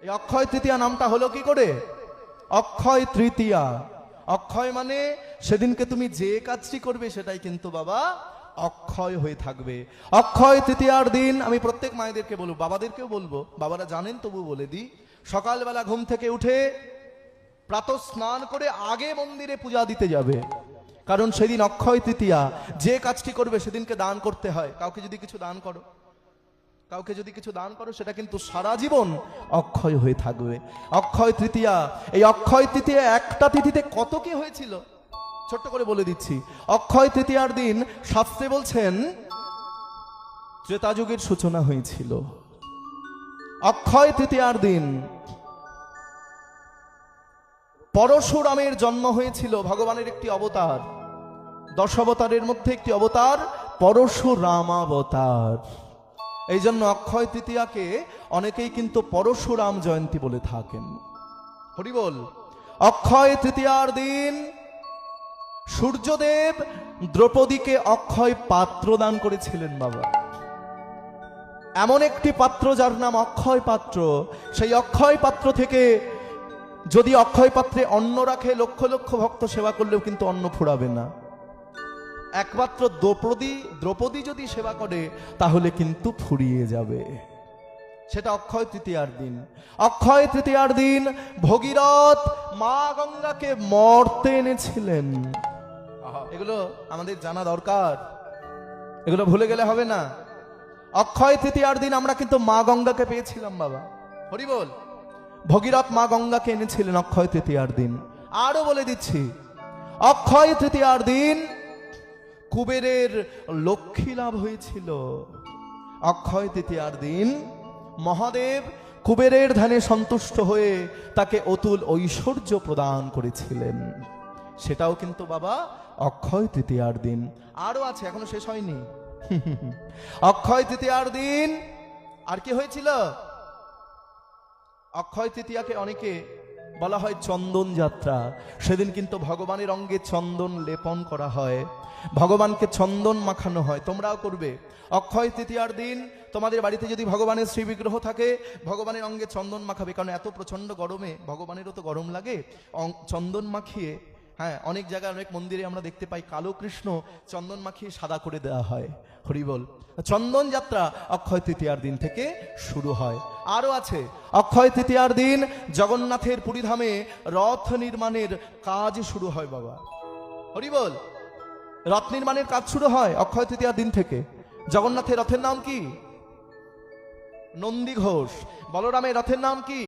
এই অক্ষয় তৃতীয়া নামটা হলো কি করে? অক্ষয় তৃতীয়া। অক্ষয় মানে সেদিনকে তুমি যে কাজটি করবে সেটাই কিন্তু বাবা অক্ষয় হয়ে থাকবে। অক্ষয় তৃতীয়ার দিন আমি প্রত্যেক মায়েদেরকে বলবো, বাবাদেরকেও বলবো, বাবারা জানেন তবু বলে দিই, সকালবেলা ঘুম থেকে উঠে প্রাতঃ স্নান করে আগে মন্দিরে পূজা দিতে যাবে। কারণ সেদিন অক্ষয় তৃতীয়া, যে কাজটি করবে সেদিনকে দান করতে হয়। কাউকে যদি কিছু দান করো, কাউকে যদি কিছু দান করো, সেটা কিন্তু সারা জীবন অক্ষয় হয়ে থাকবে। অক্ষয় তৃতীয়া, এই অক্ষয় তৃতীয়া একটা তিথিতে কত কি হয়েছিল ছোট্ট করে বলে দিচ্ছি। অক্ষয় তৃতীয়ার দিন শাস্ত্রে বলছেন ত্রেতা যুগের সূচনা হয়েছিল। অক্ষয় তৃতীয়ার দিন পরশুরামের জন্ম হয়েছিল, ভগবানের একটি অবতার, 10 অবতারের মধ্যে একটি অবতার পরশুরামাবতার। এই জন্য অক্ষয় তৃতীয়াকে অনেকেই কিন্তু পরশুরাম জয়ন্তী বলে থাকেন। হরি বল। অক্ষয় তৃতীয়ার দিন সূর্যদেব দ্রৌপদীকে অক্ষয় পাত্র দান করেছিলেন বাবা। এমন একটি পাত্র যার নাম অক্ষয় পাত্র। সেই অক্ষয় পাত্র থেকে যদি অক্ষয় পাত্রে অন্ন রাখে, লক্ষ লক্ষ ভক্ত সেবা করলেও কিন্তু অন্ন ফুরাবে না। একমাত্র দ্রৌপদী যদি সেবা করে তাহলে কিন্তু ফুরিয়ে যাবে। সেটা অক্ষয় তৃতীয়ার দিন। অক্ষয় তৃতীয়ার দিন ভগীরথ মা গঙ্গাকে মর্তে এনেছিলেন। এগুলো আমাদের জানা দরকার, এগুলো ভুলে গেলে হবে না। অক্ষয় তৃতীয়ার দিন আমরা কিন্তু মা গঙ্গাকে পেয়েছিলাম বাবা। হরি বল। ভগীরথ মা গঙ্গাকে এনেছিলেন অক্ষয় তৃতীয়ার দিন। আরো বলে দিচ্ছি, অক্ষয় তৃতীয়ার দিন কুবেরের লক্ষ্মী লাভ হয়েছিল। অক্ষয় তৃতীয়ার দিন মহাদেব কুবেরের ধ্যানে সন্তুষ্ট হয়ে তাকে অতুল ঐশ্বর্য প্রদান করেছিলেন। সেটাও কিন্তু বাবা অক্ষয় তৃতীয়ার দিন। আরো আছে, এখনো শেষ হয়নি। অক্ষয় তৃতীয়ার দিন আর কি হয়েছিল? অক্ষয় তৃতীয়াকে অনেকে বলা হয় চন্দন যাত্রা। সেদিন কিন্তু ভগবানের অঙ্গে চন্দন লেপন করা হয়, ভগবানকে চন্দন মাখানো হয়। তোমরাও করবে। অক্ষয় তৃতীয়ার দিন তোমাদের বাড়িতে যদি ভগবানের শ্রী বিগ্রহ থাকে, ভগবানের অঙ্গে চন্দন মাখাবে। কারণ এত প্রচন্ড গরমে ভগবানেরও তো গরম লাগে। চন্দন মাখিয়ে, হ্যাঁ, অনেক জায়গায় অনেক মন্দিরে আমরা দেখতে পাই কালো কৃষ্ণ চন্দন মাখিয়ে সাদা করে দেওয়া হয়। হরিবল। চন্দন যাত্রা অক্ষয় তৃতীয়ার দিন থেকে শুরু হয়। আরো আছে, অক্ষয় তৃতীয়ার দিন জগন্নাথের পুরীধামে রথ নির্মাণের কাজ শুরু হয় বাবা। হরিবল। রথ নির্মাণের কাজ শুরু হয় অক্ষয় তৃতীয়ার দিন থেকে। জগন্নাথের রথের নাম কি? নন্দী ঘোষ। বলরামের রথের নাম কি?